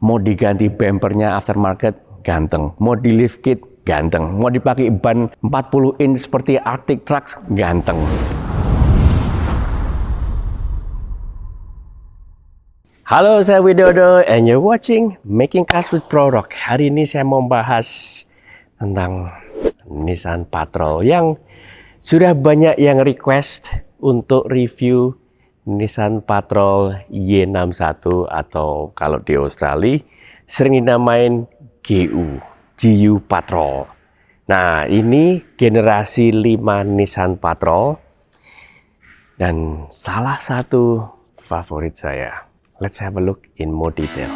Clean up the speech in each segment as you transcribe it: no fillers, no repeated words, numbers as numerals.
Mau diganti bumpernya aftermarket, ganteng. Mau di lift kit, ganteng. Mau dipakai ban 40 inch seperti Arctic Trucks, ganteng. Halo, saya Widodo and you're watching Making Cars with Prorock. Hari ini saya mau bahas tentang Nissan Patrol yang sudah banyak yang request untuk review Nissan Patrol Y61 atau kalau di Australia sering dinamain GU Patrol. Nah, ini generasi 5 Nissan Patrol dan salah satu favorit saya. Let's have a look in more detail.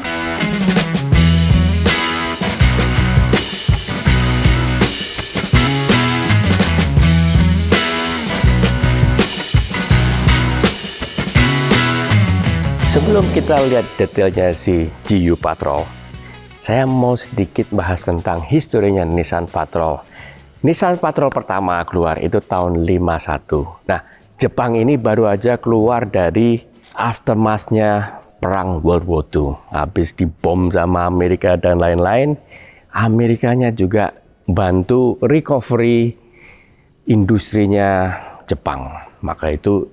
Sebelum kita lihat detailnya si GU Patrol, saya mau sedikit bahas tentang historinya Nissan Patrol. Nissan Patrol pertama keluar itu tahun 51. Nah, Jepang ini baru aja keluar dari aftermath-nya Perang World War II. Habis dibom sama Amerika dan lain-lain, Amerikanya juga bantu recovery industrinya Jepang. Maka itu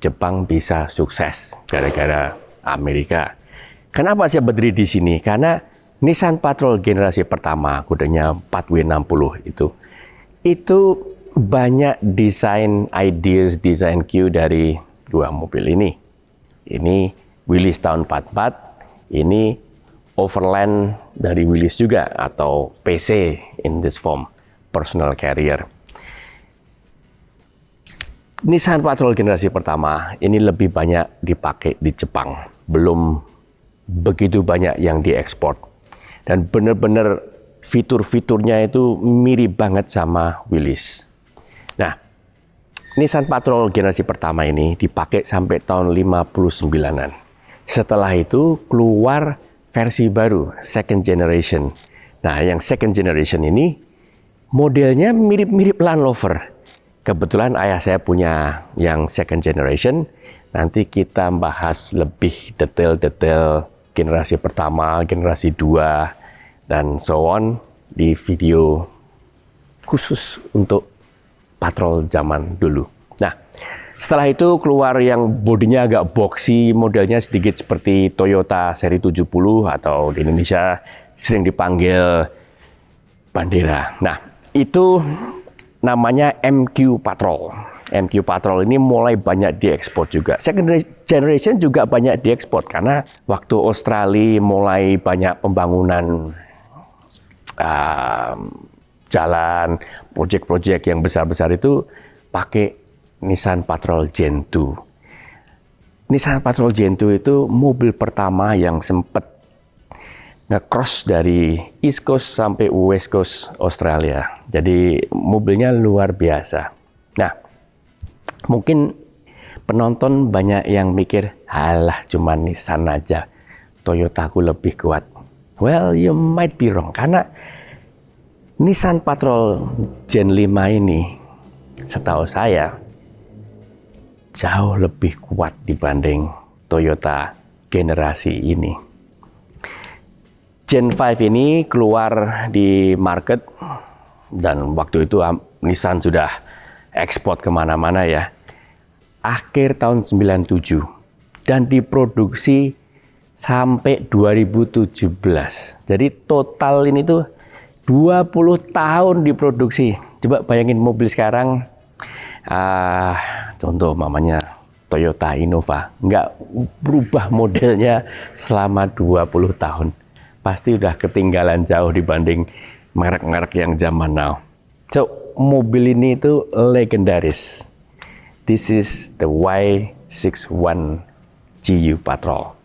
Jepang bisa sukses gara-gara Amerika. Kenapa saya berdiri di sini? Karena Nissan Patrol generasi pertama, kudanya 4W60 itu banyak desain ideas, desain Q dari dua mobil ini. Ini Willys tahun 44, ini Overland dari Willys juga atau PC in this form, personal carrier. Nissan Patrol generasi pertama ini lebih banyak dipakai di Jepang, belum begitu banyak yang diekspor. Dan benar-benar fitur-fiturnya itu mirip banget sama Willys. Nah, Nissan Patrol generasi pertama ini dipakai sampai tahun 59-an. Setelah itu keluar versi baru, second generation. Nah, yang second generation ini modelnya mirip-mirip Land Rover. Kebetulan ayah saya punya yang second generation. Nanti kita bahas lebih detail-detail generasi pertama, generasi 2, dan so on di video khusus untuk Patrol zaman dulu. Nah, setelah itu keluar yang bodinya agak boxy, modelnya sedikit seperti Toyota seri 70 atau di Indonesia sering dipanggil Bandera. Nah, itu namanya MQ Patrol. MQ Patrol ini mulai banyak diekspor juga. Second generation juga banyak diekspor karena waktu Australia mulai banyak pembangunan jalan, proyek-proyek yang besar-besar itu pakai Nissan Patrol Gen 2. Nissan Patrol Gen 2 itu mobil pertama yang sempat nge-cross dari East Coast sampai West Coast Australia. Jadi mobilnya luar biasa. Nah, mungkin penonton banyak yang mikir, halah cuma Nissan aja, Toyotaku lebih kuat. Well, you might be wrong. Karena Nissan Patrol Gen 5 ini, setahu saya, jauh lebih kuat dibanding Toyota generasi ini. Gen 5 ini keluar di market dan waktu itu Nissan sudah ekspor kemana-mana ya. Akhir tahun 97 dan diproduksi sampai 2017. Jadi total ini tuh 20 tahun diproduksi. Coba bayangin mobil sekarang, contoh mamanya Toyota Innova, nggak berubah modelnya selama 20 tahun. Pasti udah ketinggalan jauh dibanding merek-merek yang zaman now. So, mobil ini itu legendaris. This is the Y61 GU Patrol.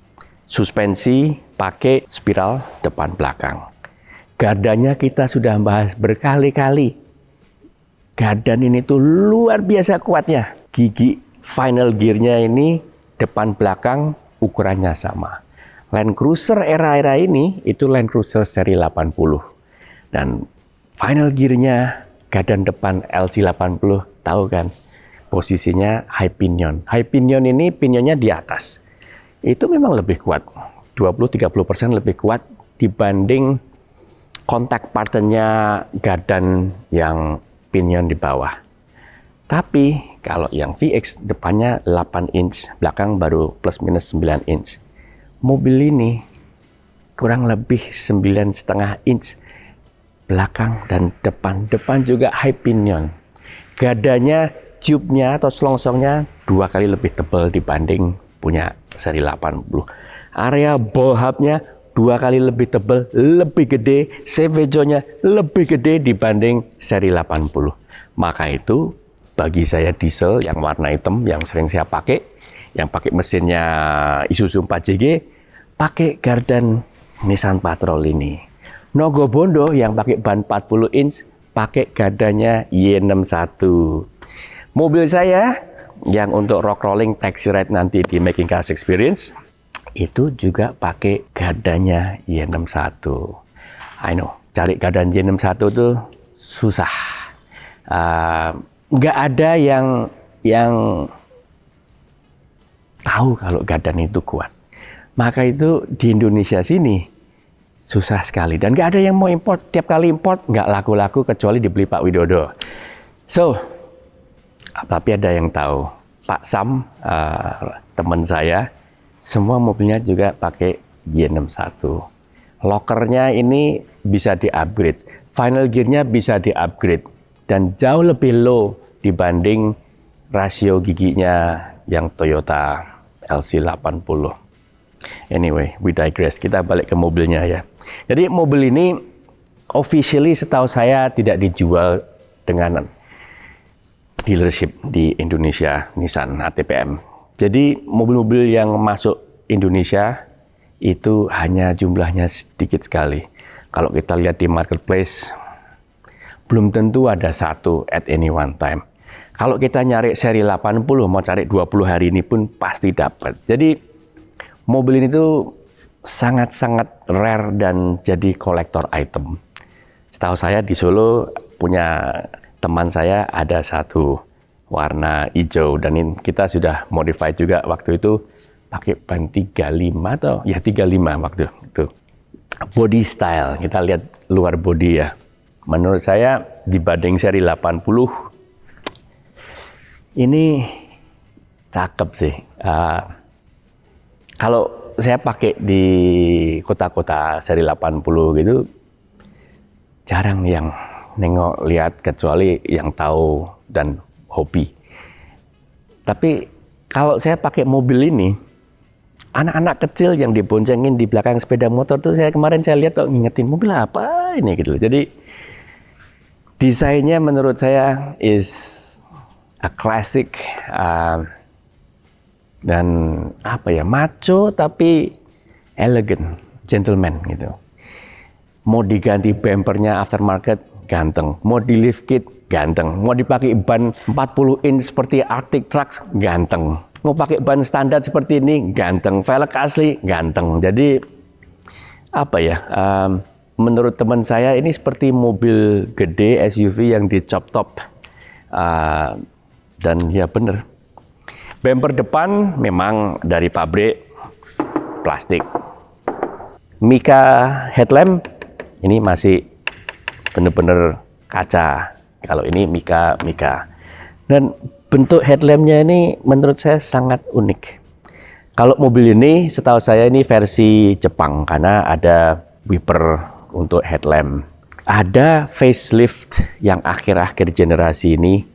Suspensi pakai spiral depan belakang. Gardanya kita sudah bahas berkali-kali. Gardan ini tuh luar biasa kuatnya. Gigi final gearnya ini depan belakang ukurannya sama. Land Cruiser era-era ini itu Land Cruiser seri 80. Dan final gearnya gardan depan LC80, tahu kan? Posisinya high pinion. High pinion ini pinionnya di atas. Itu memang lebih kuat. 20-30% lebih kuat dibanding kontak partnernya gardan yang pinion di bawah. Tapi kalau yang VX depannya 8 inch, belakang baru plus minus 9 inch. Mobil ini kurang lebih 9,5 inch belakang dan depan. Depan juga high pinion. Gadanya, tube-nya atau selongsongnya 2 kali lebih tebal dibanding punya seri 80. Area ball hub-nya 2 kali lebih tebal, lebih gede, Sevejo-nya lebih gede dibanding seri 80. Maka itu bagi saya diesel yang warna hitam yang sering saya pakai, yang pakai mesinnya Isuzu 4JG, pakai gardan Nissan Patrol ini. Nogo Bondo yang pakai ban 40 inch, pakai gardanya Y61. Mobil saya yang untuk rock rolling taxi ride nanti di Making Cars Experience, itu juga pakai gardanya Y61. I know, cari gardan Y61 tuh susah. Nggak ada yang tahu kalau gardan itu kuat. Maka itu di Indonesia sini susah sekali. Dan nggak ada yang mau import. Tiap kali import nggak laku-laku kecuali dibeli Pak Widodo. So, tapi ada yang tahu. Pak Sam, teman saya, semua mobilnya juga pakai Y61. Lockernya ini bisa di-upgrade. Final gear-nya bisa di-upgrade. Dan jauh lebih low dibanding rasio giginya yang Toyota LC80. Anyway, we digress. Kita balik ke mobilnya ya. Jadi mobil ini officially setahu saya tidak dijual dengan dealership di Indonesia, Nissan ATPM. Jadi mobil-mobil yang masuk Indonesia itu hanya jumlahnya sedikit sekali. Kalau kita lihat di marketplace, belum tentu ada satu at any one time. Kalau kita nyari seri 80, mau cari 20 hari ini pun pasti dapat. Jadi mobil ini tuh sangat-sangat rare dan jadi kolektor item. Setahu saya di Solo punya teman saya ada satu warna hijau dan ini kita sudah modify juga waktu itu pakai ban 35 atau ya 35 waktu itu. Body style, kita lihat luar body ya. Menurut saya dibanding seri 80 ini cakep sih. Kalau saya pakai di kota-kota seri 80 gitu, jarang yang nengok lihat kecuali yang tahu dan hobi. Tapi kalau saya pakai mobil ini, anak-anak kecil yang diboncengin di belakang sepeda motor tuh kemarin saya lihat kok ngingetin mobil apa ini gitu. Jadi desainnya menurut saya is a classic dan apa ya, macho tapi elegant, gentleman gitu. Mau diganti bumpernya aftermarket, ganteng. Mau di lift kit, ganteng. Mau dipakai ban 40 inch seperti Arctic Trucks, ganteng. Mau pakai ban standar seperti ini, ganteng. Velg asli, ganteng. Jadi apa ya? Menurut teman saya ini seperti mobil gede SUV yang dicop top. Dan ya bener. Bumper depan memang dari pabrik plastik. Mica headlamp ini masih bener-bener kaca. Kalau ini Mica. Dan bentuk headlampnya ini menurut saya sangat unik. Kalau mobil ini setahu saya ini versi Jepang karena ada wiper untuk headlamp. Ada facelift yang akhir-akhir generasi ini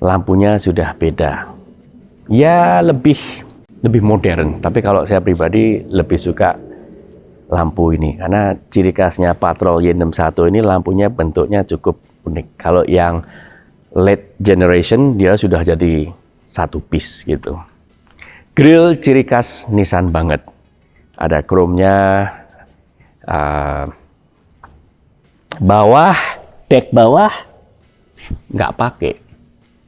lampunya sudah beda. Ya lebih modern, tapi kalau saya pribadi lebih suka lampu ini karena ciri khasnya Patrol Y61 ini lampunya bentuknya cukup unik. Kalau yang late generation dia sudah jadi satu piece gitu. Grill ciri khas Nissan banget. Ada chrome-nya, deck bawah nggak pakai.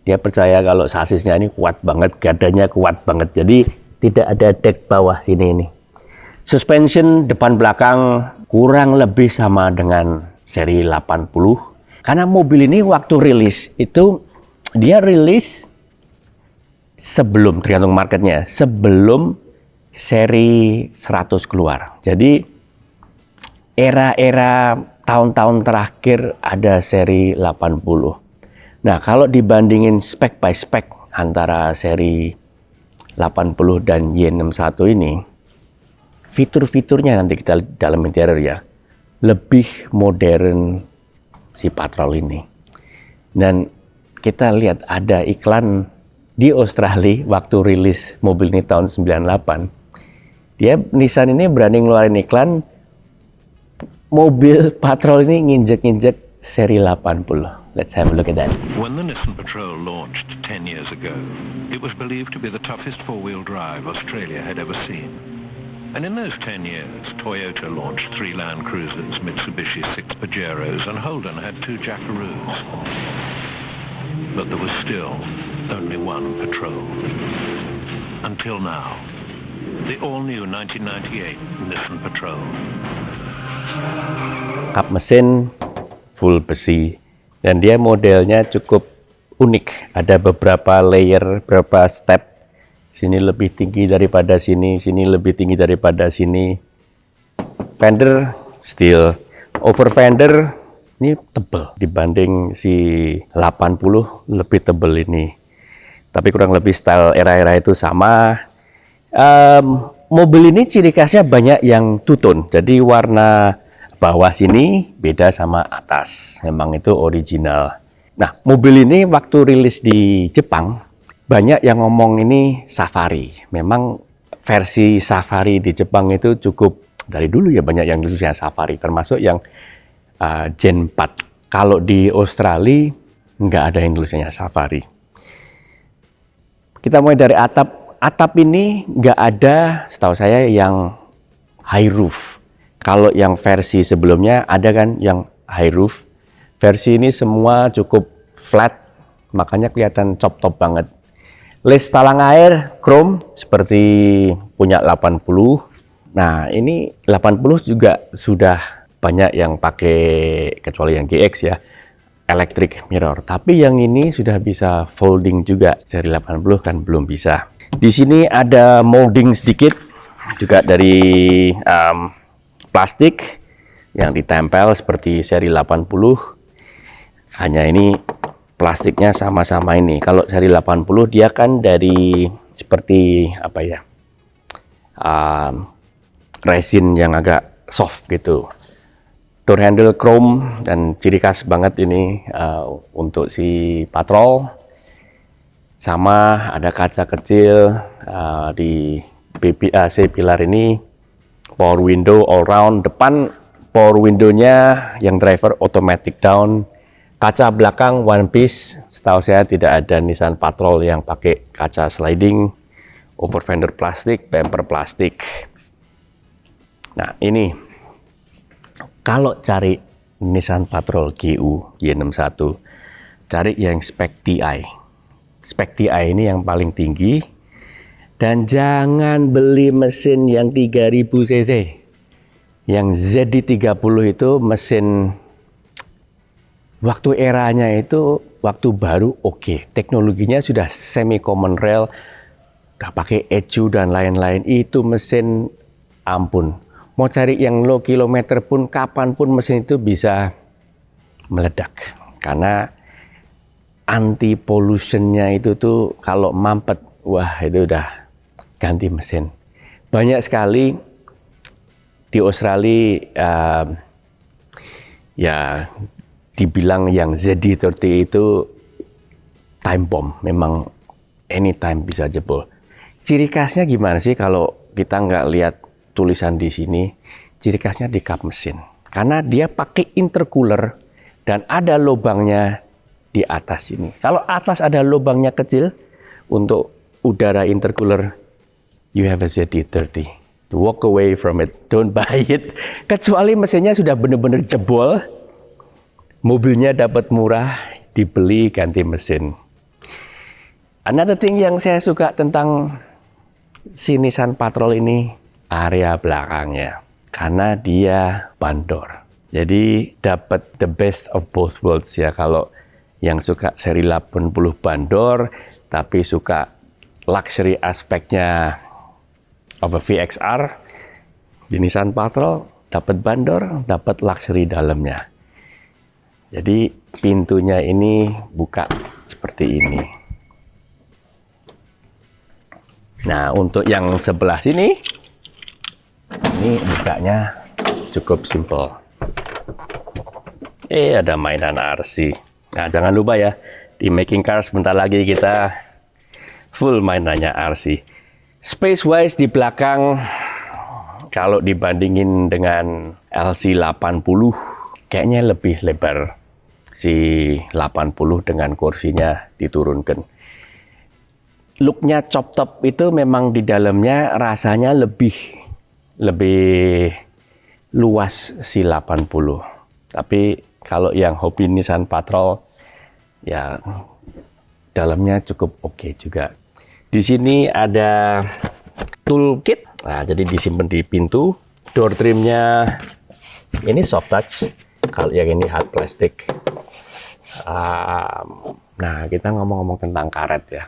Dia percaya kalau sasisnya ini kuat banget, gadanya kuat banget. Jadi tidak ada deck bawah sini ini. Suspension depan belakang kurang lebih sama dengan seri 80. Karena mobil ini waktu rilis itu dia rilis sebelum, tergantung marketnya, sebelum seri 100 keluar. Jadi era-era tahun-tahun terakhir ada seri 80. Nah, kalau dibandingin spek by spek antara seri 80 dan Y61 ini, fitur-fiturnya nanti kita dalam interior ya, lebih modern si Patrol ini. Dan kita lihat ada iklan di Australia waktu rilis mobil ini tahun 98. Nissan ini berani ngeluarin iklan mobil Patrol ini nginjek-nginjek seri 80. Let's have a look at that. When the Nissan Patrol launched 10 years ago, it was believed to be the toughest four-wheel drive Australia had ever seen. And in those 10 years, Toyota launched 3 Land Cruisers, Mitsubishi 6 Pajeros, and Holden had 2 Jackaroos. But there was still only one Patrol. Until now, the all-new 1998 Nissan Patrol. Kap mesin full besi. Dan dia modelnya cukup unik. Ada beberapa layer, beberapa step. Sini lebih tinggi daripada sini, sini lebih tinggi daripada sini. Fender steel. Over fender ini tebal dibanding si 80 lebih tebal ini. Tapi kurang lebih style era-era itu sama. Mobil ini ciri khasnya banyak yang two-tone. Jadi warna bawah sini beda sama atas, memang itu original. Nah, mobil ini waktu rilis di Jepang, banyak yang ngomong ini safari. Memang versi safari di Jepang itu cukup, dari dulu ya banyak yang tulisnya safari, termasuk yang Gen 4. Kalau di Australia, nggak ada yang tulisannya safari. Kita mulai dari atap. Atap ini nggak ada, setahu saya, yang high roof. Kalau yang versi sebelumnya ada kan yang high roof. Versi ini semua cukup flat, makanya kelihatan top banget. Les talang air chrome seperti punya 80. Nah, ini 80 juga sudah banyak yang pakai, kecuali yang GX ya, electric mirror. Tapi yang ini sudah bisa folding juga. Seri 80 kan belum bisa. Di sini ada molding sedikit juga dari plastik yang ditempel seperti seri 80. Hanya ini plastiknya sama-sama ini. Kalau seri 80 dia kan dari seperti apa ya, resin yang agak soft gitu. Door handle chrome dan ciri khas banget ini untuk si Patrol. Sama ada kaca kecil di BBAC pilar ini. Power window all round. Depan power window-nya yang driver automatic down. Kaca belakang one piece. Setahu saya tidak ada Nissan Patrol yang pakai kaca sliding. Over fender plastik, bumper plastik. Nah, ini kalau cari Nissan Patrol GU Y61, cari yang spek TI. Spek TI ini yang paling tinggi. Dan jangan beli mesin yang 3000 cc. Yang ZD30 itu mesin waktu eranya itu, waktu baru oke. Teknologinya sudah semi common rail, udah pakai ECU dan lain-lain. Itu mesin ampun. Mau cari yang low kilometer pun, kapanpun mesin itu bisa meledak. Karena anti pollution-nya itu tuh kalau mampet, wah itu udah ganti mesin. Banyak sekali di Australia ya dibilang yang ZD30 itu time bomb, memang anytime bisa jebol. Ciri khasnya gimana sih kalau kita nggak lihat tulisan di sini? Ciri khasnya di kap mesin, karena dia pakai intercooler dan ada lubangnya di atas ini. Kalau atas ada lubangnya kecil untuk udara intercooler, you have a ZD30. Walk away from it, don't buy it. Kecuali mesinnya sudah benar-benar jebol, mobilnya dapat murah, dibeli ganti mesin. Another thing yang saya suka tentang si Nissan Patrol ini, area belakangnya. Karena dia bandor. Jadi dapat the best of both worlds ya. Kalau yang suka seri 80 bandor, tapi suka luxury aspeknya of a VXR, di Nissan Patrol dapat bandor, dapat luxury dalamnya. Jadi pintunya ini buka seperti ini. Nah, untuk yang sebelah sini, ini bukanya cukup simple. Ada mainan RC. Nah, jangan lupa ya, di Making Cars sebentar lagi kita full mainannya RC. Space wise di belakang, kalau dibandingin dengan LC80, kayaknya lebih lebar. Si 80 dengan kursinya diturunkan. Looknya chop top itu memang di dalamnya rasanya lebih luas si 80. Tapi kalau yang hobi Nissan Patrol, ya dalamnya cukup oke juga. Di sini ada toolkit, nah, jadi disimpan di pintu. Door trimnya ini soft touch, kalau yang ini hard plastic. Nah, kita ngomong-ngomong tentang karet ya.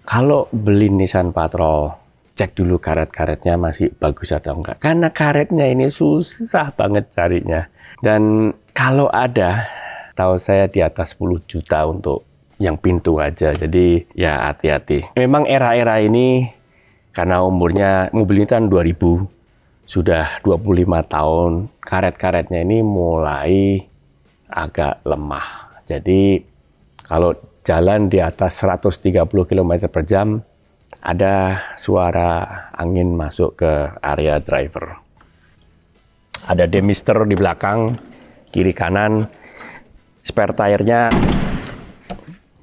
Kalau beli Nissan Patrol, cek dulu karet-karetnya masih bagus atau enggak. Karena karetnya ini susah banget carinya. Dan kalau ada, tahu saya di atas 10 juta untuk yang pintu aja. Jadi ya hati-hati. Memang era-era ini, karena umurnya mobil ini kan 2000, sudah 25 tahun, karet-karetnya ini mulai agak lemah. Jadi kalau jalan di atas 130 km per jam, ada suara angin masuk ke area driver. Ada demister di belakang, kiri kanan. Spare tire-nya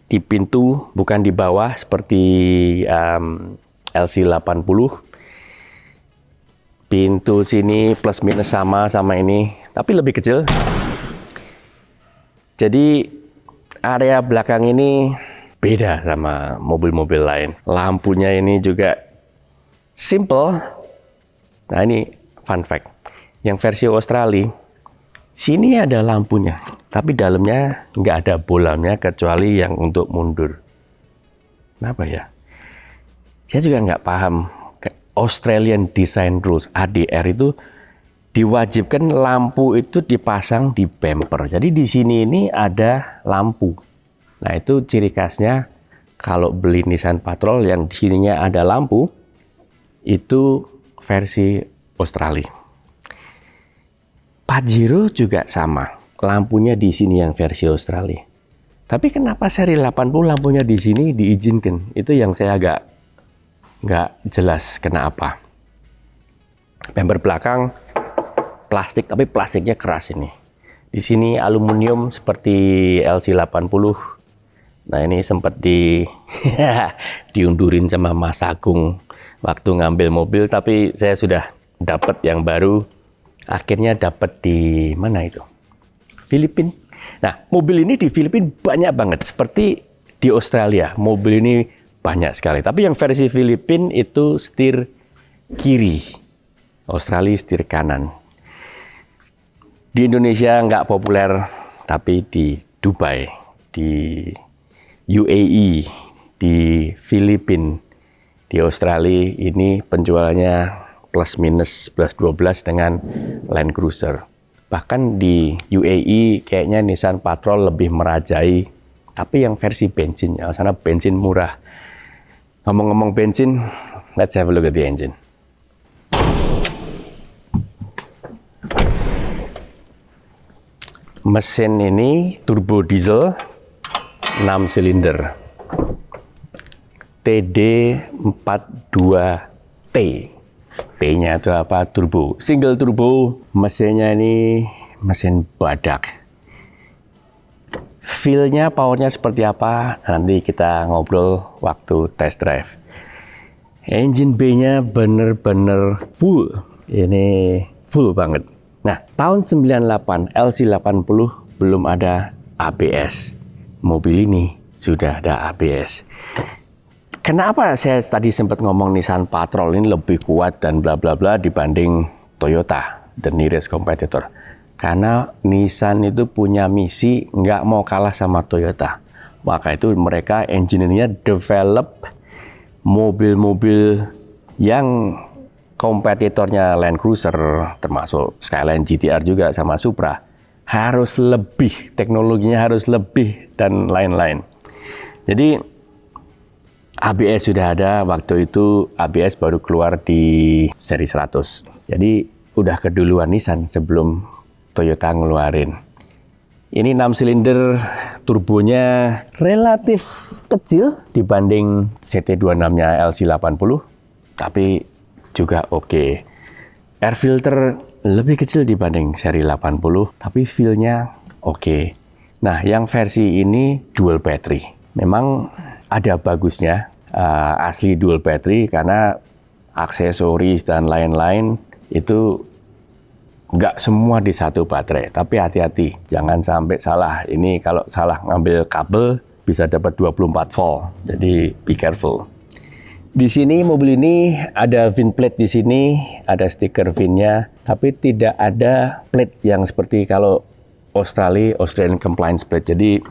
di pintu, bukan di bawah seperti LC80. Pintu sini plus minus sama ini, tapi lebih kecil. Jadi area belakang ini beda sama mobil-mobil lain. Lampunya ini juga simple. Nah, ini fun fact. Yang versi Australia, sini ada lampunya, tapi dalamnya nggak ada bolamnya kecuali yang untuk mundur. Kenapa ya? Saya juga nggak paham. Australian Design Rules, ADR itu diwajibkan lampu itu dipasang di bumper. Jadi di sini ini ada lampu. Nah, itu ciri khasnya kalau beli Nissan Patrol yang di sininya ada lampu, itu versi Australia. Pajero juga sama, lampunya di sini yang versi Australia. Tapi kenapa seri 80 lampunya di sini diizinkan? Itu yang saya agak nggak jelas kenapa. Bumper belakang plastik, tapi plastiknya keras ini. Di sini aluminium seperti LC80. Nah, ini sempat diundurin sama Mas Agung waktu ngambil mobil, tapi saya sudah dapat yang baru. Akhirnya dapat di mana itu? Filipina. Nah, mobil ini di Filipina banyak banget, seperti di Australia. Mobil ini banyak sekali. Tapi yang versi Filipina itu setir kiri, Australia setir kanan. Di Indonesia nggak populer, tapi di Dubai, di UAE, di Filipina, di Australia ini penjualannya plus minus plus 12 dengan Land Cruiser. Bahkan di UAE kayaknya Nissan Patrol lebih merajai, tapi yang versi bensin, ya, sana bensin murah. Ngomong-ngomong bensin, let's have a look at the engine. Mesin ini turbo diesel 6 silinder TD42T. T-nya itu apa? Turbo. Single turbo. Mesinnya ini mesin badak. Feel-nya, power-nya seperti apa? Nanti kita ngobrol waktu test drive. Engine bay-nya bener-bener full. Ini full banget. Nah, tahun 98 LC80 belum ada ABS. Mobil ini sudah ada ABS. Kenapa saya tadi sempat ngomong Nissan Patrol ini lebih kuat dan bla bla bla dibanding Toyota, the nearest competitor? Karena Nissan itu punya misi nggak mau kalah sama Toyota. Maka itu mereka engineer-nya develop mobil-mobil yang kompetitornya Land Cruiser, termasuk Skyline GTR juga sama Supra, harus lebih, teknologinya harus lebih, dan lain-lain. Jadi ABS sudah ada, waktu itu ABS baru keluar di seri 100. Jadi udah keduluan Nissan sebelum Toyota ngeluarin. Ini 6 silinder, turbonya relatif kecil dibanding CT26-nya LC80, tapi juga oke. Air filter lebih kecil dibanding seri 80, tapi feel-nya oke. Nah, yang versi ini dual battery. Memang ada bagusnya, asli dual battery, karena aksesoris dan lain-lain itu nggak semua di satu baterai, tapi hati-hati, jangan sampai salah. Ini kalau salah ngambil kabel bisa dapat 24 volt, jadi be careful. Di sini mobil ini ada VIN plate di sini, ada stiker VIN-nya, tapi tidak ada plate yang seperti kalau Australian Compliance Plate. Jadi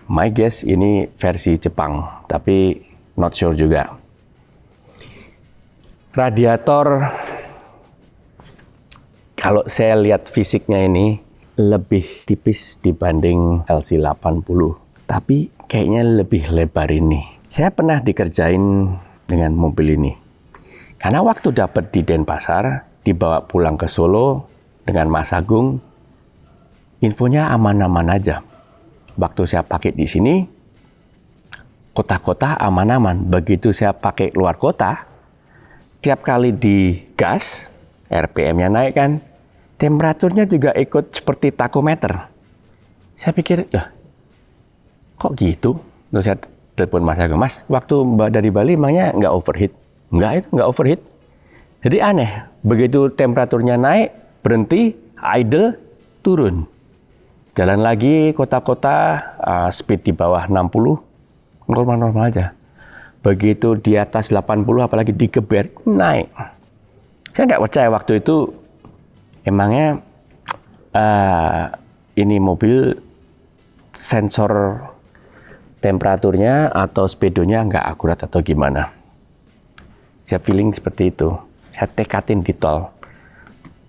my guess ini versi Jepang, tapi not sure juga. Radiator, kalau saya lihat fisiknya ini lebih tipis dibanding LC80, tapi kayaknya lebih lebar ini. Saya pernah dikerjain dengan mobil ini. Karena waktu dapat di Denpasar, dibawa pulang ke Solo dengan Mas Agung, infonya aman-aman aja. Waktu saya pakai di sini, kota-kota aman-aman. Begitu saya pakai luar kota, tiap kali digas, RPM-nya naik kan, temperaturnya juga ikut seperti takometer. Saya pikir, lah, kok gitu? Terus saya telepon Mas Agung, Mas, waktu Mbak dari Bali emangnya nggak overheat? Nggak, itu nggak overheat. Jadi aneh, begitu temperaturnya naik, berhenti, idle, turun. Jalan lagi kota-kota, speed di bawah 60, normal-normal aja. Begitu di atas 80, apalagi digeber, naik. Saya nggak percaya waktu itu, emangnya ini mobil sensor temperaturnya atau speedonya nggak akurat atau gimana. Saya feeling seperti itu. Saya tekatin di tol,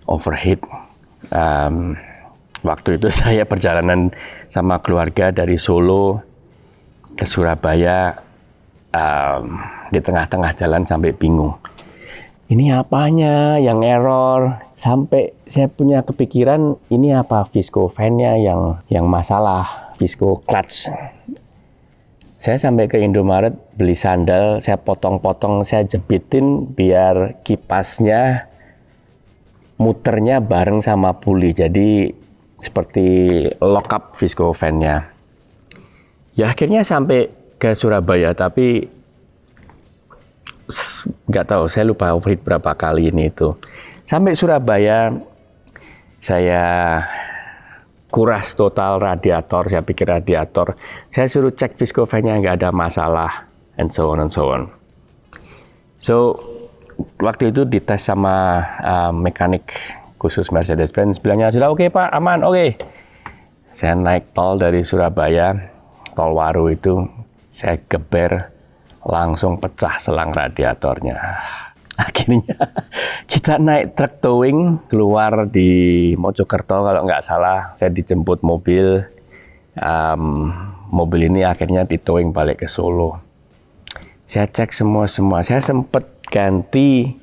overheat. Waktu itu saya perjalanan sama keluarga dari Solo ke Surabaya, di tengah-tengah jalan sampai bingung. Ini apanya yang error? Sampai saya punya kepikiran, ini apa visco fan-nya yang masalah, visco clutch. Saya sampai ke Indomaret beli sandal, saya potong-potong, saya jepitin biar kipasnya muternya bareng sama puli. Jadi seperti lock up visco fan-nya. Ya akhirnya sampai ke Surabaya, tapi nggak tahu, saya lupa overheat berapa kali ini itu. Sampai Surabaya, saya kuras total radiator, saya pikir radiator. Saya suruh cek visco fan-nya, nggak ada masalah, and so on and so on. So, waktu itu dites sama mekanik khusus Mercedes-Benz, bilangnya sudah oke Pak, aman, oke. Saya naik tol dari Surabaya, tol Waru itu, saya geber, langsung pecah selang radiatornya. Akhirnya kita naik truk towing keluar di Mojokerto kalau nggak salah. Saya dijemput mobil. Mobil ini akhirnya ditowing balik ke Solo. Saya cek semua. Saya sempat ganti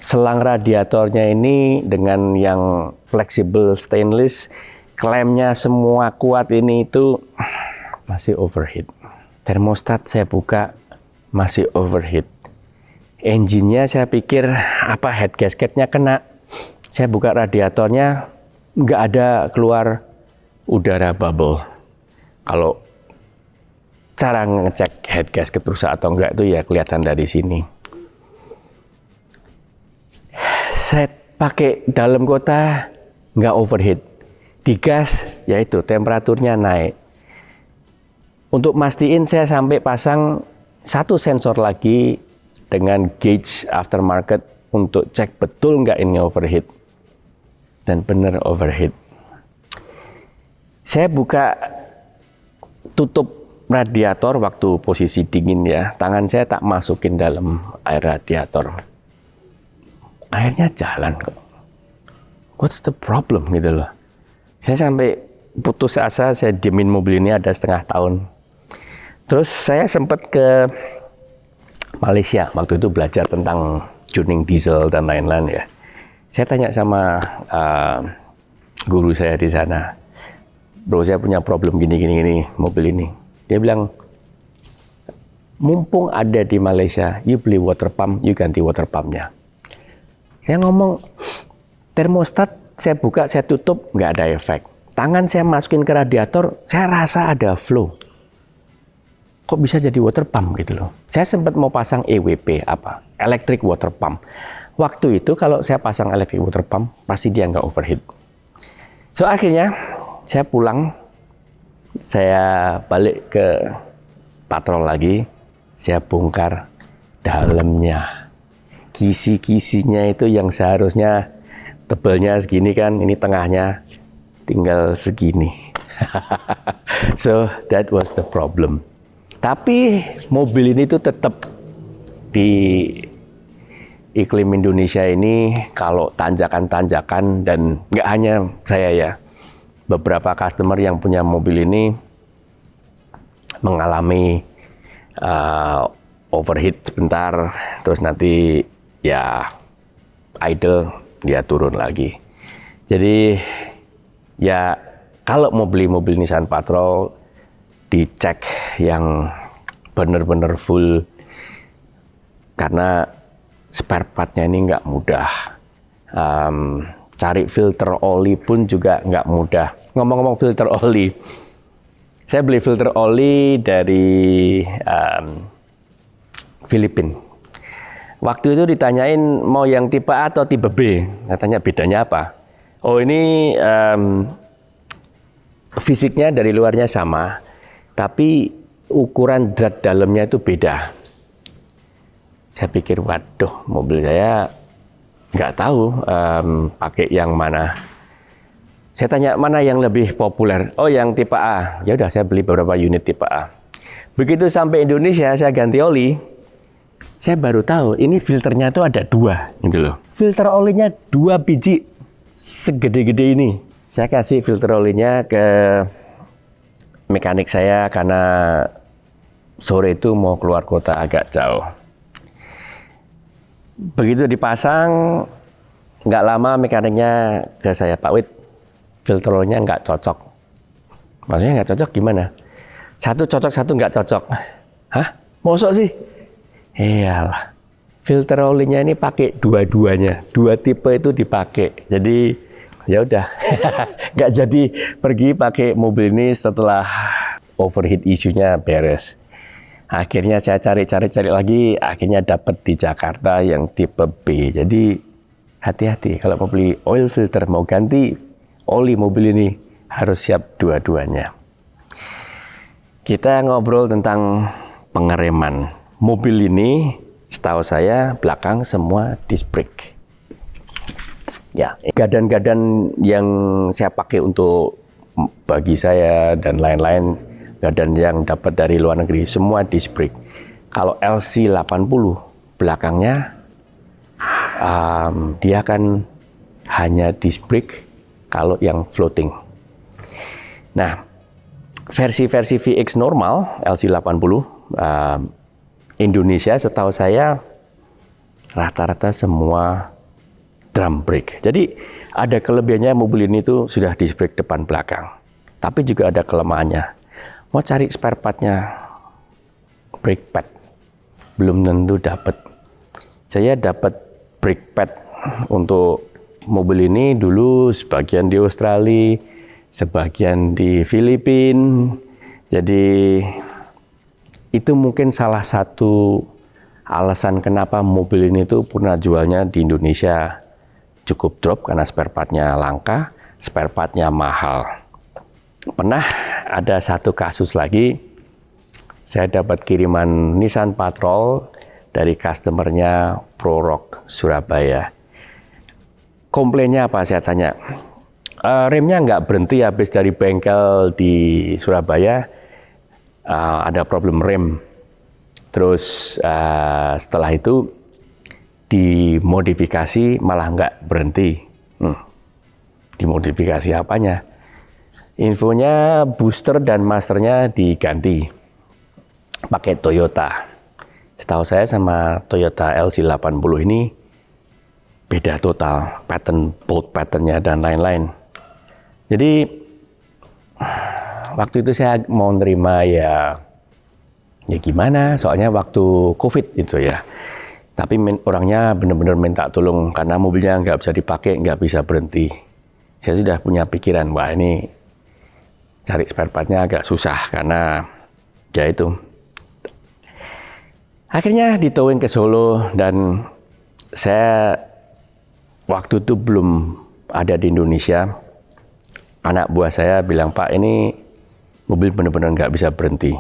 selang radiatornya ini dengan yang flexible stainless. Klemnya semua kuat, ini itu masih overheat. Termostat saya buka, masih overheat. Engine-nya saya pikir apa head gasket-nya kena. Saya buka radiatornya, nggak ada keluar udara bubble. Kalau cara ngecek head gasket rusak atau enggak itu ya kelihatan dari sini. Saya pakai dalam kota, nggak overheat. Digas, yaitu temperaturnya naik. Untuk mastiin saya sampai pasang satu sensor lagi dengan gauge aftermarket untuk cek betul nggak ini overheat. Dan benar overheat. Saya buka tutup radiator waktu posisi dingin ya. Tangan saya tak masukin dalam air radiator. akhirnya jalan kok. What's the problem gitu loh. Saya sampai putus asa, saya diemin mobil ini ada setengah tahun. Terus saya sempat ke Malaysia, waktu itu belajar tentang tuning diesel dan lain-lain ya. Saya tanya sama guru saya di sana, bro saya punya problem gini, mobil ini. Dia bilang, mumpung ada di Malaysia, you beli water pump, you ganti water pumpnya. Saya ngomong, termostat saya buka, saya tutup, nggak ada efek. Tangan saya masukin ke radiator, saya rasa ada flow. Kok bisa jadi water pump gitu loh. Saya sempat mau pasang EWP, electric water pump. Waktu itu kalau saya pasang electric water pump, pasti dia nggak overheat. So akhirnya, saya pulang, saya balik ke patrol lagi, saya bongkar dalamnya. Kisi-kisinya itu yang seharusnya tebelnya segini kan, ini tengahnya tinggal segini. So that was the problem. Tapi mobil ini tuh tetap di iklim Indonesia ini kalau tanjakan-tanjakan, dan nggak hanya saya ya, beberapa customer yang punya mobil ini mengalami overheat sebentar, terus nanti ya idle, dia turun lagi. Jadi ya kalau mau beli mobil Nissan Patrol, dicek yang benar-benar full, karena spare partnya ini nggak mudah. Cari filter oli pun juga nggak mudah. Ngomong-ngomong filter oli, saya beli filter oli dari Filipina. Waktu itu ditanyain mau yang tipe A atau tipe B, katanya bedanya apa? Oh ini fisiknya dari luarnya sama, tapi ukuran drat dalamnya itu beda. Saya pikir, waduh, mobil saya nggak tahu pakai yang mana. Saya tanya mana yang lebih populer. Oh yang tipe A. Ya udah, saya beli beberapa unit tipe A. Begitu sampai Indonesia, saya ganti oli. Saya baru tahu ini filternya tuh ada 2 gitu loh. Filter olinya 2 biji segede-gede ini. Saya kasih filter olinya ke mekanik saya karena sore itu mau keluar kota agak jauh. Begitu dipasang, nggak lama mekaniknya ke saya, Pak Wid, filter olinya nggak cocok. Maksudnya nggak cocok gimana? Satu cocok, satu nggak cocok. Hah? Mosok sih? Iyalah, filter olinya ini pakai dua-duanya, 2 tipe itu dipakai. Jadi ya udah, nggak jadi pergi pakai mobil ini setelah overheat isunya beres. Akhirnya saya cari lagi, akhirnya dapat di Jakarta yang tipe B. Jadi hati-hati kalau mau beli oil filter, mau ganti oli mobil ini harus siap dua-duanya. Kita ngobrol tentang pengereman. Mobil ini, setahu saya, belakang semua disc brake. Ya, gadan-gadan yang saya pakai untuk bagi saya dan lain-lain, gadan yang dapat dari luar negeri, semua disc brake. Kalau LC80, belakangnya, dia kan hanya disc brake kalau yang floating. Nah, versi-versi VX normal, LC80, Indonesia setahu saya rata-rata semua drum brake. Jadi ada kelebihannya mobil ini tuh sudah disc brake depan belakang. Tapi juga ada kelemahannya. Mau cari spare partnya brake pad, belum tentu dapat. Saya dapat brake pad untuk mobil ini dulu sebagian di Australia, sebagian di Filipina. Jadi itu mungkin salah satu alasan kenapa mobil ini tuh pernah jualnya di Indonesia cukup drop, karena spare partnya langka, spare partnya mahal. Pernah ada satu kasus lagi, saya dapat kiriman Nissan Patrol dari customernya Prorock Surabaya. Komplainnya apa, saya tanya. Remnya nggak berhenti habis dari bengkel di Surabaya, ada problem rem. Terus setelah itu dimodifikasi malah nggak berhenti. Dimodifikasi apanya? Infonya booster dan masternya diganti pakai Toyota. Setahu saya sama Toyota LC80 ini beda total, bolt patternnya dan lain-lain. Jadi waktu itu saya mau nerima ya gimana, soalnya waktu COVID itu ya. Tapi orangnya benar-benar minta tolong karena mobilnya nggak bisa dipakai, nggak bisa berhenti. Saya sudah punya pikiran, wah ini cari spare partnya agak susah karena ya itu. Akhirnya ditowing ke Solo dan saya waktu itu belum ada di Indonesia. Anak buah saya bilang, Pak ini mobil benar-benar nggak bisa berhenti.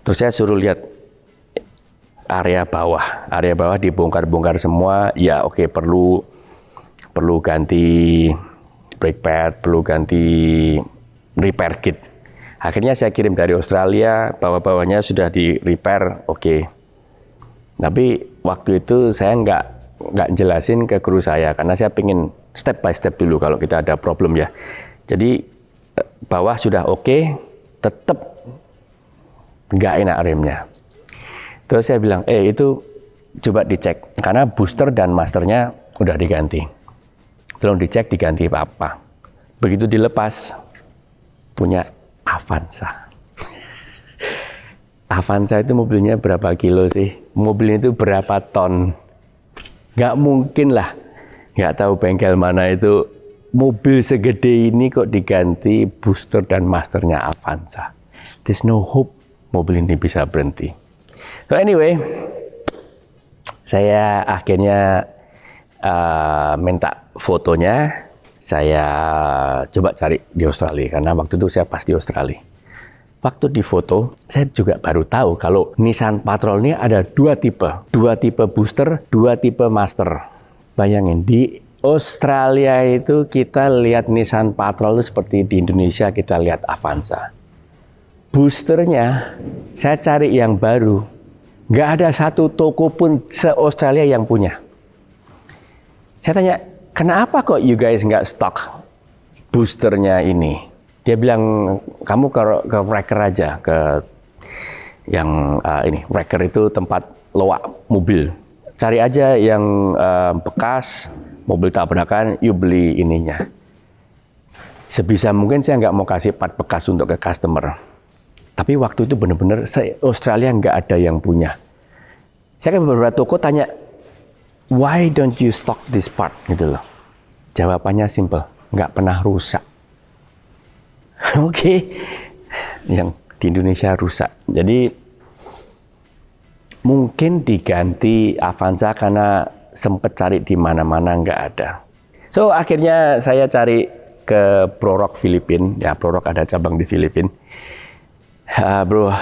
Terus saya suruh lihat area bawah dibongkar-bongkar semua. Ya oke, perlu ganti brake pad, perlu ganti repair kit. Akhirnya saya kirim dari Australia, bawah-bawahnya sudah di repair, oke. Tapi waktu itu saya nggak jelasin ke kru saya karena saya pengen step by step dulu kalau kita ada problem ya. Jadi bawah sudah oke, tetap nggak enak remnya. Terus saya bilang, itu coba dicek karena booster dan masternya udah diganti. Tolong dicek diganti apa. Begitu dilepas, punya Avanza. Avanza itu mobilnya berapa kilo sih? Mobilnya itu berapa ton? Nggak mungkin lah. Nggak tahu bengkel mana itu. Mobil segede ini kok diganti booster dan masternya Avanza. There's no hope mobil ini bisa berhenti. So anyway, saya akhirnya minta fotonya. Saya coba cari di Australia karena waktu itu saya pas di Australia. Waktu di foto, saya juga baru tahu kalau Nissan Patrol ini ada dua tipe booster, dua tipe master. Bayangin, di Australia itu kita lihat Nissan Patrol itu seperti di Indonesia kita lihat Avanza. Boosternya, saya cari yang baru, nggak ada satu toko pun se-Australia yang punya. Saya tanya, kenapa kok you guys nggak stok boosternya ini? Dia bilang, kamu ke wrecker aja, ke yang ini. Wrecker itu tempat loak mobil. Cari aja yang bekas, mobil tabrakan, you beli ininya. Sebisa mungkin saya nggak mau kasih part bekas untuk ke customer. Tapi waktu itu benar-benar Australia nggak ada yang punya. Saya ke beberapa toko tanya, why don't you stock this part? Gitu loh. Jawabannya simple, nggak pernah rusak. Oke, yang di Indonesia rusak. Jadi mungkin diganti Avanza karena sempat cari di mana-mana nggak ada. So akhirnya saya cari ke Prorock Filipina. Ya Prorock ada cabang di Filipina. Bro,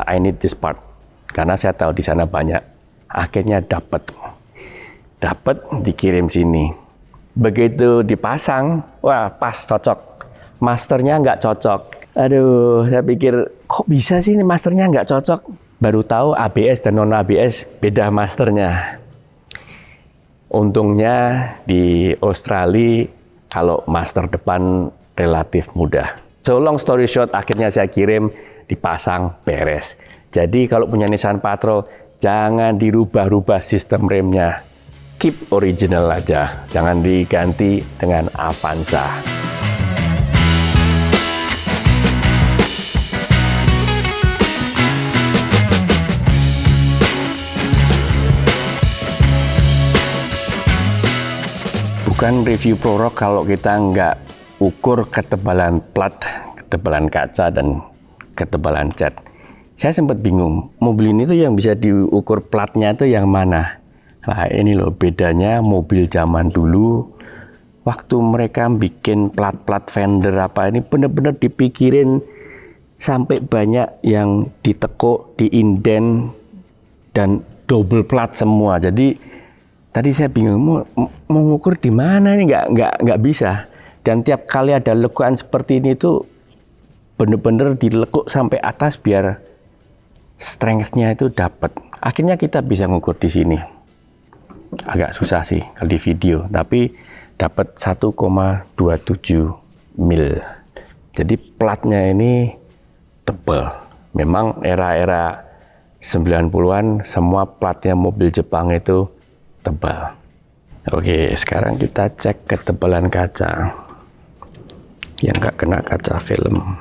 I need this part. Karena saya tahu di sana banyak. Akhirnya dapat dikirim sini. Begitu dipasang, wah pas cocok. Masternya nggak cocok. Aduh, saya pikir kok bisa sih ini masternya nggak cocok. Baru tahu ABS dan non ABS beda masternya. Untungnya di Australia kalau master depan relatif mudah. So long story short, akhirnya saya kirim, dipasang, beres. Jadi kalau punya Nissan Patrol, jangan dirubah-rubah sistem remnya. Keep original aja, jangan diganti dengan Avanza. Bukan review Prorock kalau kita nggak ukur ketebalan plat, ketebalan kaca, dan ketebalan cat. Saya sempat bingung, mobil ini tuh yang bisa diukur platnya tuh yang mana? Nah ini loh bedanya mobil zaman dulu, waktu mereka bikin plat-plat fender apa ini bener-bener dipikirin sampai banyak yang ditekuk, diinden, dan double plat semua. Jadi tadi saya bingung mau ngukur di mana ini nggak bisa. Dan tiap kali ada lekukan seperti ini tuh bener-bener dilekuk sampai atas biar strength-nya itu dapat. Akhirnya kita bisa ngukur di sini. agak susah sih kalau di video, tapi dapat 1,27 mil. Jadi platnya ini tebal. Memang era-era 90-an semua platnya mobil Jepang itu tebal. Oke, sekarang kita cek ketebalan kaca yang nggak kena kaca film.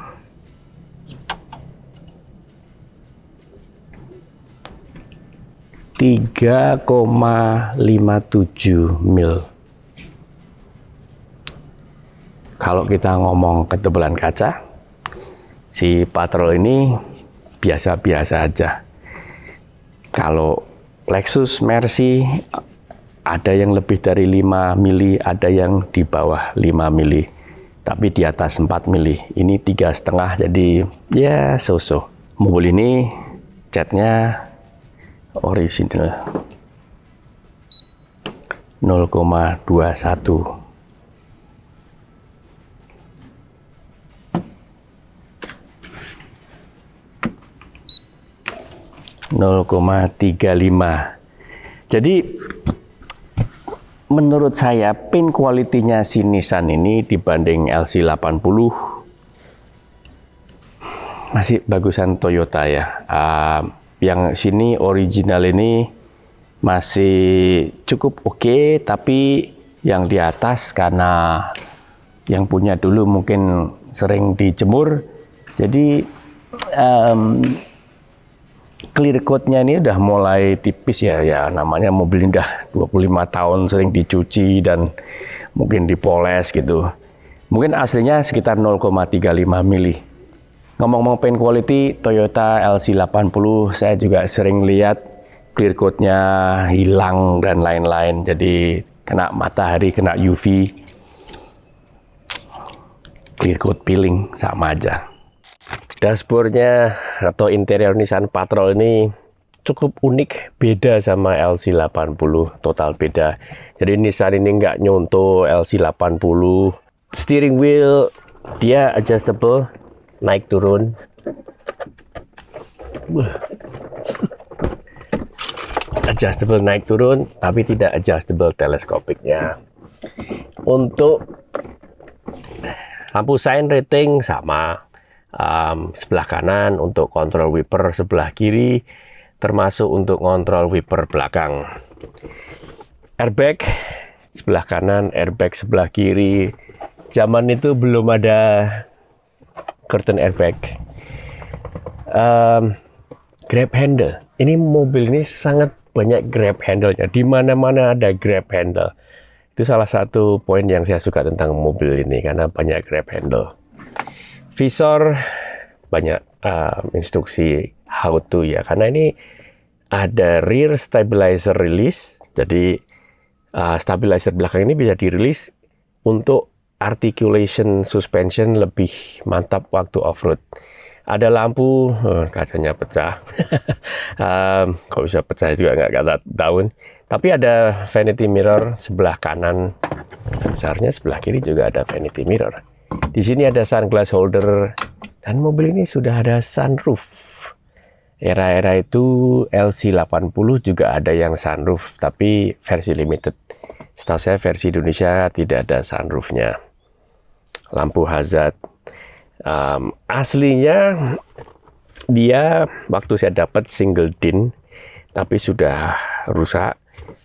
Tiga 3,57 mil. Kalau kita ngomong ketebalan kaca, si Patrol ini biasa-biasa aja. Kalau Lexus Mercy ada yang lebih dari 5 mili, ada yang di bawah 5 mili, tapi di atas 4 mili. Ini 3,5, jadi ya so-so. Mobil ini catnya original 0,21. Jadi menurut saya paint quality-nya si Nissan ini dibanding LC80 masih bagusan Toyota ya. Yang sini original ini masih cukup oke, tapi yang di atas karena yang punya dulu mungkin sering dijemur, jadi clear coat-nya ini udah mulai tipis ya. Ya namanya mobil ini udah 25 tahun sering dicuci dan mungkin dipoles gitu. Mungkin aslinya sekitar 0,35 mili. Ngomong-ngomong paint quality, Toyota LC80 saya juga sering lihat clear coat-nya hilang dan lain-lain. Jadi kena matahari, kena UV, clear coat peeling sama aja. Dashboardnya atau interior Nissan Patrol ini cukup unik, beda sama LC80, total beda. Jadi Nissan ini nggak nyontoh LC80. Steering wheel dia adjustable, naik turun. Adjustable naik turun, tapi tidak adjustable teleskopiknya. Untuk lampu sign rating sama, sebelah kanan untuk kontrol wiper, sebelah kiri termasuk untuk kontrol wiper belakang. Airbag sebelah kanan, airbag sebelah kiri. Zaman itu belum ada curtain airbag. Grab handle. Ini mobil ini sangat banyak grab handle-nya. Di mana-mana ada grab handle. Itu salah satu poin yang saya suka tentang mobil ini karena banyak grab handle. Visor banyak instruksi how to ya, karena ini ada rear stabilizer release. Jadi stabilizer belakang ini bisa dirilis untuk articulation suspension lebih mantap waktu off-road. Ada lampu, kacanya pecah. Kalau bisa pecah juga nggak tahu. Tapi ada vanity mirror sebelah kanan. Besarnya sebelah kiri juga ada vanity mirror. Di sini ada sunglass holder. Dan mobil ini sudah ada sunroof. Era-era itu LC80 juga ada yang sunroof, tapi versi limited. Setahu saya versi Indonesia tidak ada sunroofnya. Lampu hazard. Aslinya dia waktu saya dapat single din, tapi sudah rusak.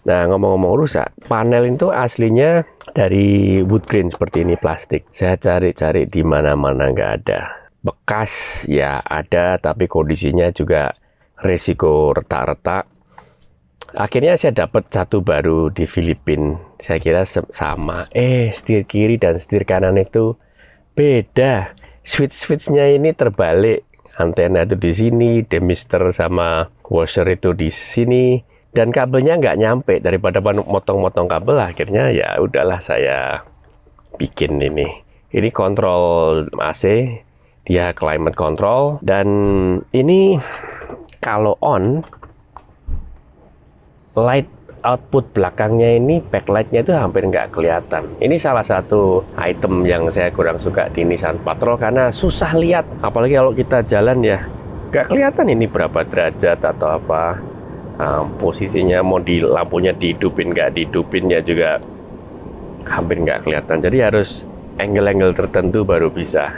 Nah, ngomong-ngomong rusak, panel itu aslinya dari wood grain seperti ini, plastik. Saya cari-cari di mana-mana nggak ada. Bekas ya ada, tapi kondisinya juga resiko retak-retak. Akhirnya saya dapat satu baru di Filipina. Saya kira sama. Setir kiri dan setir kanan itu beda. Switch-switchnya ini terbalik. Antena itu di sini, demister sama washer itu di sini. Dan kabelnya nggak nyampe. Daripada motong-motong kabel, akhirnya ya udahlah saya bikin ini. Ini kontrol AC, dia climate control. Dan ini kalau on, light output belakangnya ini, backlightnya itu hampir nggak kelihatan. Ini salah satu item yang saya kurang suka di Nissan Patrol karena susah lihat. Apalagi kalau kita jalan ya, nggak kelihatan ini berapa derajat atau apa. Posisinya mau di lampunya dihidupin nggak dihidupin ya juga hampir nggak kelihatan. Jadi harus angle-angle tertentu baru bisa.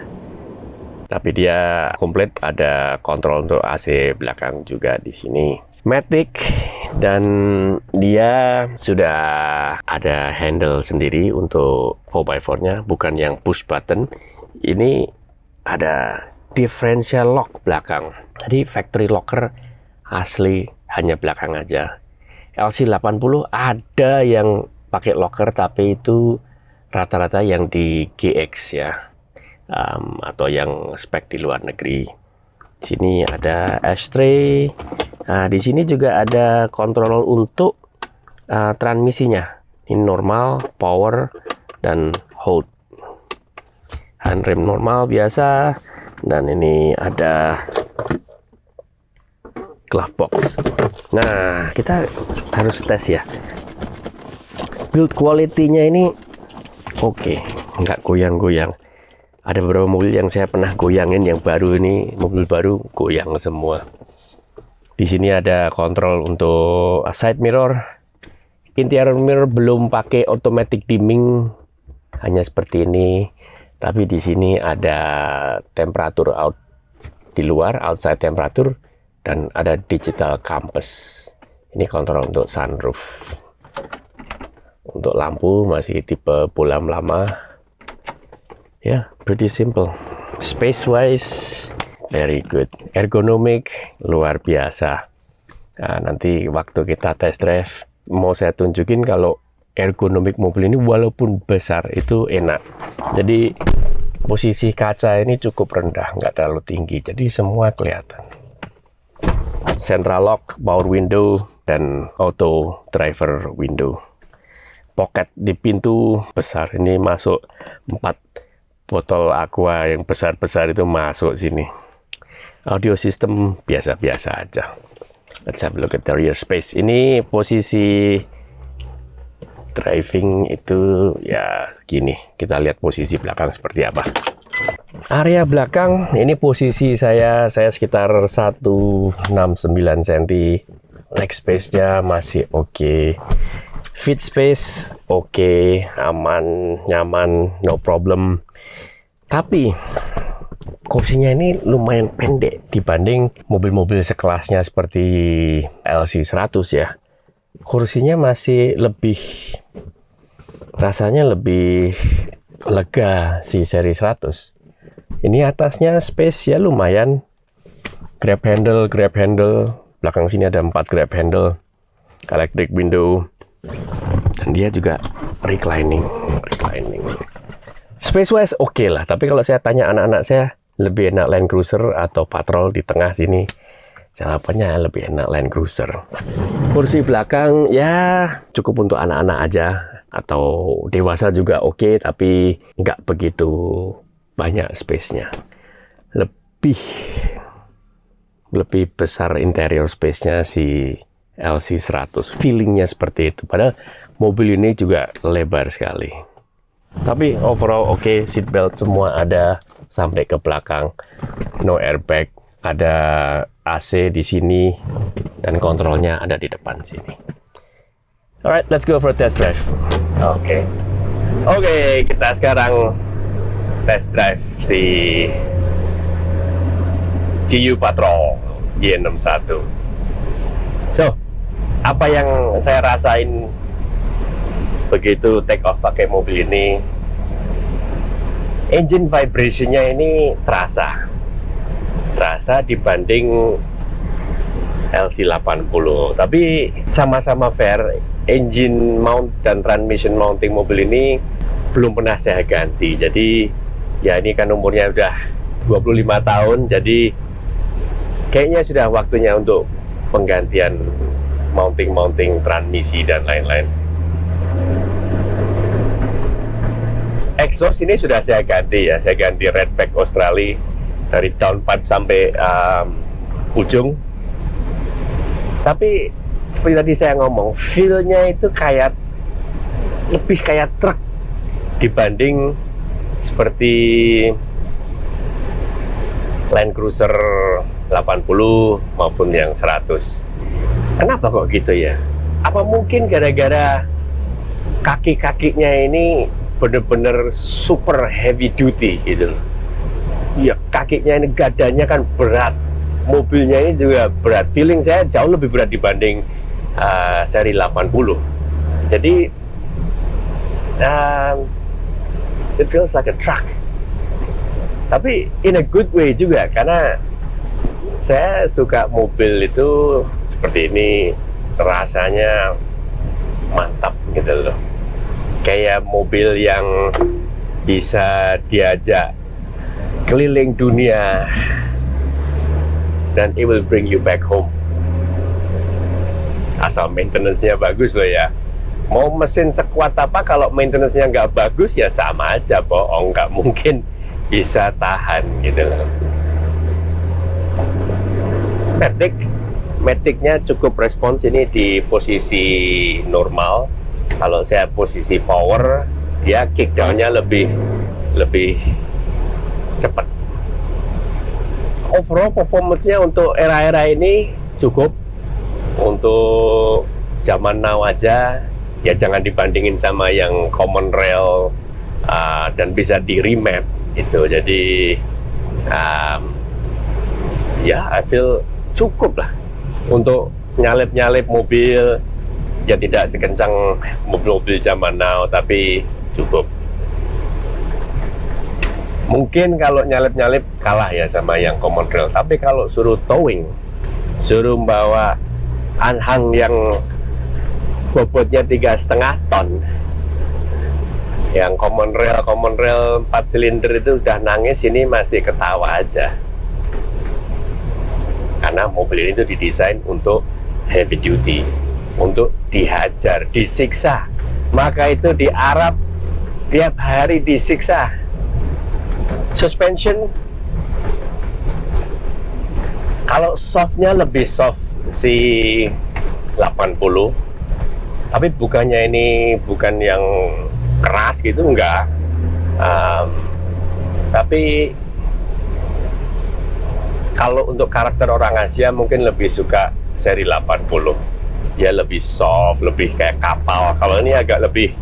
Tapi dia komplit, ada kontrol untuk AC belakang juga di sini. Matic, dan dia sudah ada handle sendiri untuk 4x4-nya, bukan yang push button. Ini ada differential lock belakang. Jadi factory locker asli hanya belakang aja. LC80 ada yang pakai locker, tapi itu rata-rata yang di GX ya. Atau yang spek di luar negeri. Di sini ada ashtray. Nah, di sini juga ada kontrol untuk transmisinya. Ini normal, power, dan hold. Handrem normal biasa. Dan ini ada glove box. Nah, kita harus tes ya. Build quality-nya ini oke, nggak goyang-goyang. Ada beberapa mobil yang saya pernah goyangin, yang baru ini, mobil baru goyang semua. Di sini ada kontrol untuk side mirror. Interior mirror belum pakai automatic dimming, hanya seperti ini. Tapi di sini ada temperatur out di luar, outside temperature, dan ada digital compass. Ini kontrol untuk sunroof. Untuk lampu masih tipe bolam lama. Ya, pretty simple. Space wise, very good. Ergonomic, luar biasa. Nah, nanti waktu kita test drive, mau saya tunjukin kalau ergonomik mobil ini walaupun besar itu enak. Jadi posisi kaca ini cukup rendah, nggak terlalu tinggi. Jadi semua kelihatan. Central lock, power window, dan auto driver window. Pocket di pintu besar, ini masuk 4 botol aqua yang besar-besar itu masuk sini. Audio system biasa-biasa aja. Let's have a look at the rear space. Ini posisi driving itu ya segini. Kita lihat posisi belakang seperti apa. Area belakang, ini posisi saya sekitar 169 cm. Leg space-nya masih oke. Fit space oke, aman, nyaman, no problem. Tapi kursinya ini lumayan pendek dibanding mobil-mobil sekelasnya seperti LC100 ya. Kursinya masih lebih, rasanya lebih lega si seri 100. Ini atasnya space ya lumayan. Grab handle. Belakang sini ada 4 grab handle. Electric window. Dan dia juga reclining. Space wise oke lah, tapi kalau saya tanya anak-anak saya lebih enak Land Cruiser atau Patrol di tengah sini, jawabannya lebih enak Land Cruiser. Kursi belakang ya cukup untuk anak-anak aja, atau dewasa juga oke, tapi nggak begitu banyak space-nya. Lebih besar interior space-nya si LC100, feelingnya seperti itu. Padahal mobil ini juga lebar sekali. Tapi overall oke, seatbelt semua ada sampai ke belakang, no airbag, ada AC di sini, dan kontrolnya ada di depan sini. Alright, let's go for a test drive. Oke, kita sekarang test drive si GU Patrol Y61. So, apa yang saya rasain begitu take off pakai mobil ini? Engine vibration-nya ini terasa dibanding LC80. Tapi sama-sama fair, engine mount dan transmission mounting mobil ini belum pernah saya ganti. Jadi ya ini kan umurnya udah 25 tahun, jadi kayaknya sudah waktunya untuk penggantian mounting transmisi dan lain-lain. Exhaust ini sudah saya ganti ya, saya ganti Redback Australia dari downpipe sampai ujung. Tapi seperti tadi saya ngomong, feel-nya itu lebih kayak truk dibanding seperti Land Cruiser 80 maupun yang 100. Kenapa kok gitu ya? Apa mungkin gara-gara kaki-kakinya ini bener-bener super heavy duty gitu loh. Ya kakinya ini, gadanya kan berat, mobilnya ini juga berat. Feeling saya jauh lebih berat dibanding seri 80. Jadi it feels like a truck. Tapi in a good way juga, karena saya suka mobil itu seperti ini, rasanya mantap gitu loh. Kayak mobil yang bisa diajak keliling dunia dan it will bring you back home. Asal maintenance-nya bagus loh ya. Mau mesin sekuat apa, kalau maintenance-nya nggak bagus ya sama aja bohong, nggak mungkin bisa tahan gitu loh. Matic-nya cukup respons ini di posisi normal. Kalau saya posisi power, ya kickdown-nya lebih cepat. Overall performance-nya untuk era-era ini cukup. Untuk zaman now aja, ya jangan dibandingin sama yang common rail dan bisa di remap itu. Jadi ya I feel cukup lah untuk nyalip mobil. Ya tidak sekencang mobil-mobil zaman now, tapi cukup. Mungkin kalau nyalip kalah ya sama yang common rail, tapi kalau suruh towing, suruh bawa anhang yang bobotnya 3,5 ton, yang common rail 4 silinder itu udah nangis, ini masih ketawa aja. Karena mobil ini tuh didesain untuk heavy duty, untuk dihajar, disiksa. Maka itu di Arab tiap hari disiksa. Suspension, kalau softnya lebih soft si 80, tapi bukannya ini bukan yang keras gitu, enggak. Tapi kalau untuk karakter orang Asia mungkin lebih suka seri 80. Ya lebih soft, lebih kayak kapal. Kalau ini agak lebih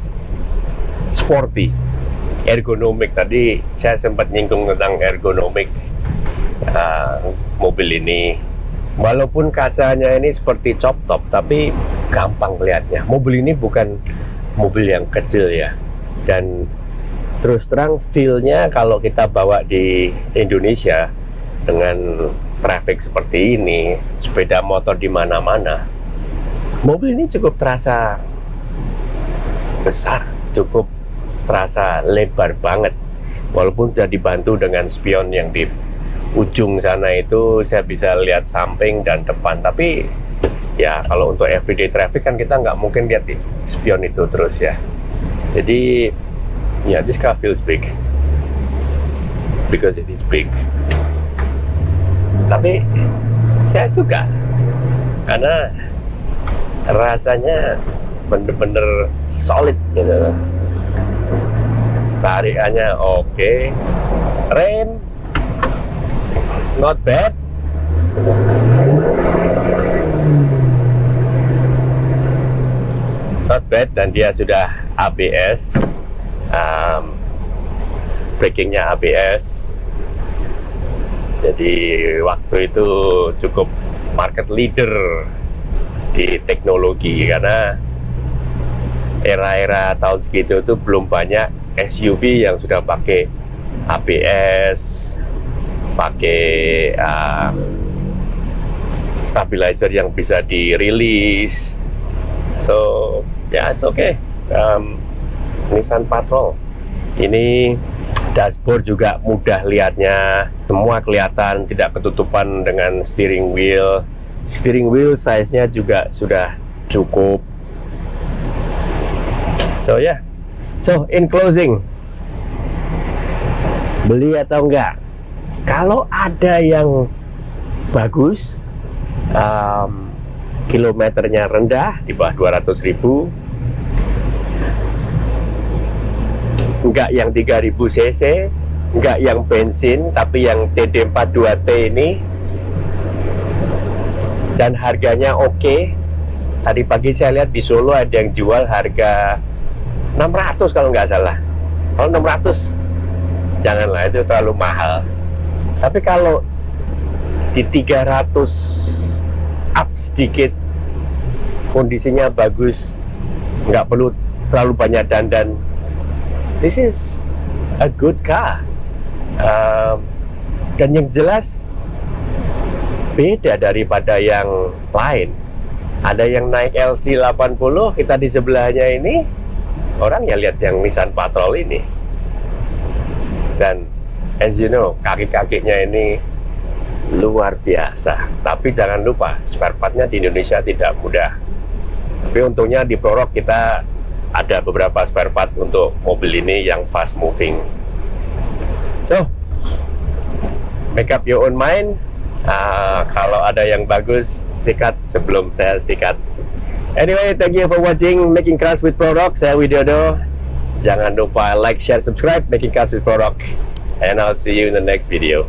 sporty, ergonomik. Tadi saya sempat nyinggung tentang ergonomik mobil ini. Walaupun kacanya ini seperti chop top, tapi gampang lihatnya. Mobil ini bukan mobil yang kecil ya. Dan terus terang feel-nya kalau kita bawa di Indonesia dengan traffic seperti ini, sepeda motor di mana-mana, mobil ini cukup terasa besar, cukup terasa lebar banget. Walaupun sudah dibantu dengan spion yang di ujung sana itu, saya bisa lihat samping dan depan. Tapi ya kalau untuk everyday traffic kan kita nggak mungkin lihat di spion itu terus ya. Jadi ya this car feels big because it is big. Tapi saya suka karena rasanya bener-bener solid gitu. Tarikannya oke. Rem not bad. Not bad, dan dia sudah ABS. Brakingnya ABS. Jadi waktu itu cukup market leader di teknologi, karena era-era tahun segitu itu belum banyak SUV yang sudah pakai ABS, pakai stabilizer yang bisa dirilis. So yeah, it's okay. Nissan Patrol ini dashboard juga mudah lihatnya, semua kelihatan, tidak ketutupan dengan steering wheel. Steering wheel size-nya juga sudah cukup. So yeah, so in closing, beli atau enggak? Kalau ada yang bagus, kilometernya rendah, di bawah 200.000, enggak yang 3000 cc, enggak yang bensin, tapi yang TD42T ini, dan harganya oke, Tadi pagi saya lihat di Solo ada yang jual harga 600 kalau nggak salah. Kalau 600 janganlah, itu terlalu mahal. Tapi kalau di 300 up sedikit, kondisinya bagus, nggak perlu terlalu banyak dandan, this is a good car. Dan yang jelas beda daripada yang lain. Ada yang naik LC 80, kita di sebelahnya ini orang yang lihat yang Nissan Patrol ini. Dan as you know, kaki-kakinya ini luar biasa. Tapi jangan lupa, spare partnya di Indonesia tidak mudah. Tapi untungnya di Prorock kita ada beberapa spare part untuk mobil ini yang fast moving. So, make up your own mind. Kalau ada yang bagus, sikat sebelum saya sikat. Anyway, thank you for watching Making Cars with Prorock. Saya Widodo. Jangan lupa like, share, subscribe Making Cars with Prorock. And I'll see you in the next video.